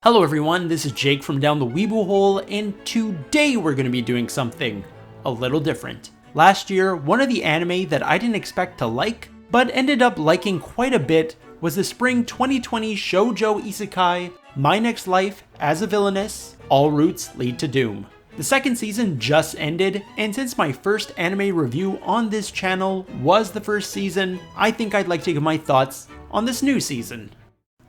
Hello everyone, this is Jake from Down the Weeaboo Hole, and today we're going to be doing something a little different. Last year, one of the anime that I didn't expect to like, but ended up liking quite a bit, was the spring 2020 shoujo isekai, My Next Life as a Villainess, All Routes Lead to Doom. The second season just ended, and since my first anime review on this channel was the first season, I think I'd like to give my thoughts on this new season.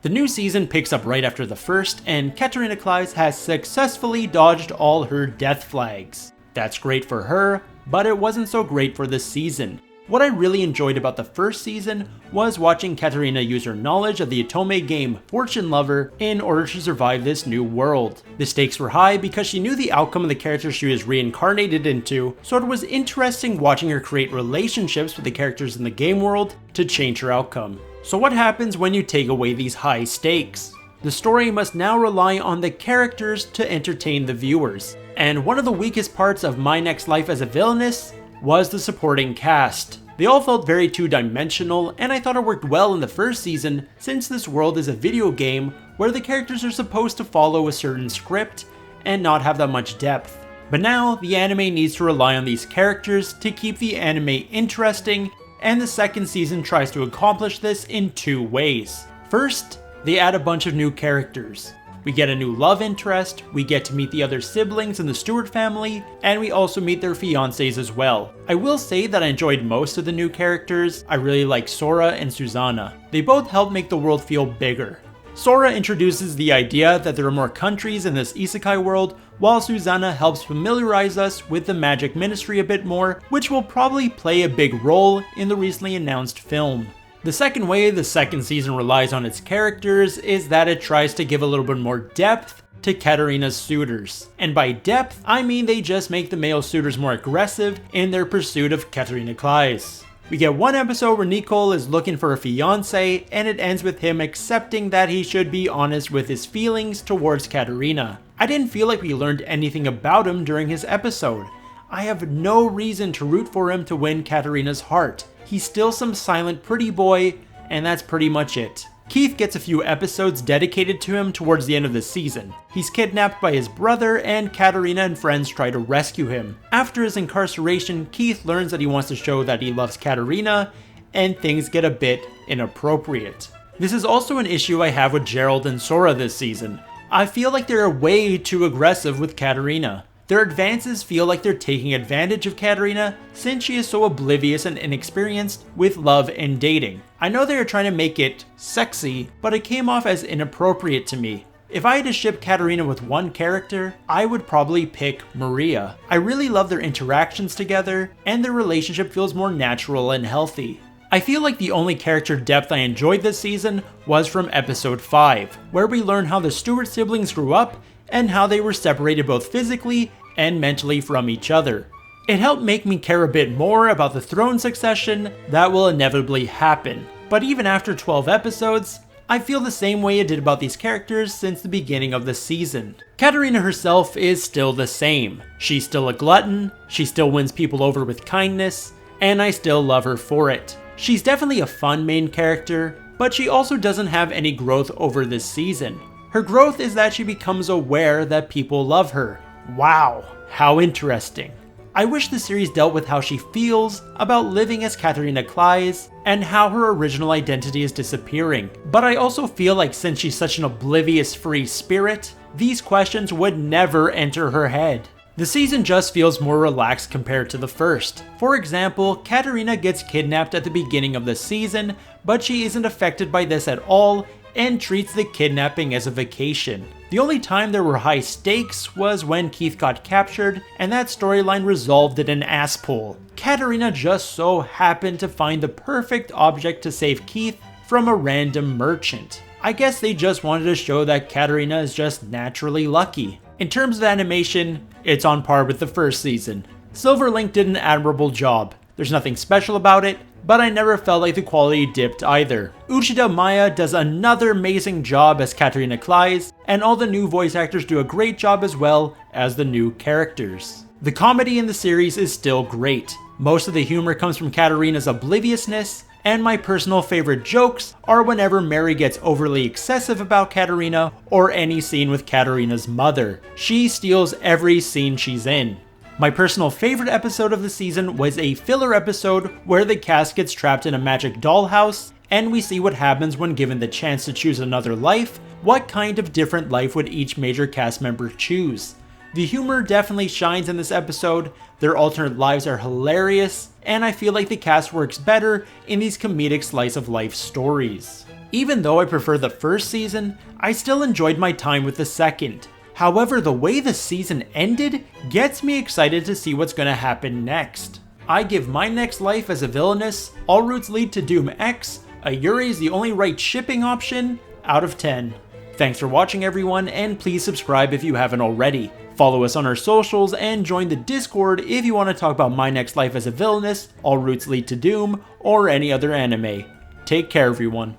The new season picks up right after the first, and Katarina Kleis has successfully dodged all her death flags. That's great for her, but it wasn't so great for this season. What I really enjoyed about the first season was watching Katarina use her knowledge of the Otome Game Fortune Lover in order to survive this new world. The stakes were high because she knew the outcome of the character she was reincarnated into, so it was interesting watching her create relationships with the characters in the game world to change her outcome. So what happens when you take away these high stakes? The story must now rely on the characters to entertain the viewers. And one of the weakest parts of My Next Life as a Villainess was the supporting cast. They all felt very two-dimensional, and I thought it worked well in the first season since this world is a video game where the characters are supposed to follow a certain script and not have that much depth. But now, the anime needs to rely on these characters to keep the anime interesting, and the second season tries to accomplish this in two ways. First, they add a bunch of new characters. We get a new love interest, we get to meet the other siblings in the Stewart family, and we also meet their fiancés as well. I will say that I enjoyed most of the new characters. I really like Sora and Susanna. They both help make the world feel bigger. Sora introduces the idea that there are more countries in this isekai world, while Susanna helps familiarize us with the magic ministry a bit more, which will probably play a big role in the recently announced film. The second way the second season relies on its characters is that it tries to give a little bit more depth to Katarina's suitors. And by depth, I mean they just make the male suitors more aggressive in their pursuit of Katarina Kleis. We get one episode where Nicole is looking for a fiancé, and it ends with him accepting that he should be honest with his feelings towards Katarina. I didn't feel like we learned anything about him during his episode. I have no reason to root for him to win Katarina's heart. He's still some silent pretty boy, and that's pretty much it. Keith gets a few episodes dedicated to him towards the end of the season. He's kidnapped by his brother, and Katarina and friends try to rescue him. After his incarceration, Keith learns that he wants to show that he loves Katarina, and things get a bit inappropriate. This is also an issue I have with Gerald and Sora this season. I feel like they're way too aggressive with Katarina. Their advances feel like they're taking advantage of Katarina since she is so oblivious and inexperienced with love and dating. I know they are trying to make it sexy, but it came off as inappropriate to me. If I had to ship Katarina with one character, I would probably pick Maria. I really love their interactions together, and their relationship feels more natural and healthy. I feel like the only character depth I enjoyed this season was from episode 5, where we learn how the Stewart siblings grew up and how they were separated both physically and mentally from each other. It helped make me care a bit more about the throne succession that will inevitably happen. But even after 12 episodes, I feel the same way I did about these characters since the beginning of the season. Katarina herself is still the same. She's still a glutton, she still wins people over with kindness, and I still love her for it. She's definitely a fun main character, but she also doesn't have any growth over this season. Her growth is that she becomes aware that people love her. Wow, how interesting. I wish the series dealt with how she feels about living as Katarina Kleis and how her original identity is disappearing. But I also feel like since she's such an oblivious free spirit, these questions would never enter her head. The season just feels more relaxed compared to the first. For example, Katarina gets kidnapped at the beginning of the season, but she isn't affected by this at all and treats the kidnapping as a vacation. The only time there were high stakes was when Keith got captured, and that storyline resolved in an ass pull. Katarina just so happened to find the perfect object to save Keith from a random merchant. I guess they just wanted to show that Katarina is just naturally lucky. In terms of animation, it's on par with the first season. Silverlink did an admirable job. There's nothing special about it, but I never felt like the quality dipped either. Uchida Maya does another amazing job as Katarina Kleis, and all the new voice actors do a great job as well as the new characters. The comedy in the series is still great. Most of the humor comes from Katarina's obliviousness, and my personal favorite jokes are whenever Mary gets overly excessive about Katarina or any scene with Katarina's mother. She steals every scene she's in. My personal favorite episode of the season was a filler episode where the cast gets trapped in a magic dollhouse, and we see what happens when given the chance to choose another life. What kind of different life would each major cast member choose? The humor definitely shines in this episode, their alternate lives are hilarious, and I feel like the cast works better in these comedic slice of life stories. Even though I prefer the first season, I still enjoyed my time with the second. However, the way the season ended gets me excited to see what's gonna happen next. I give My Next Life as a Villainess, All Routes Lead to Doom X, a Yuri is the only right shipping option, out of 10. Thanks for watching everyone, and please subscribe if you haven't already. Follow us on our socials and join the Discord if you want to talk about My Next Life as a Villainess, All Routes Lead to Doom, or any other anime. Take care everyone.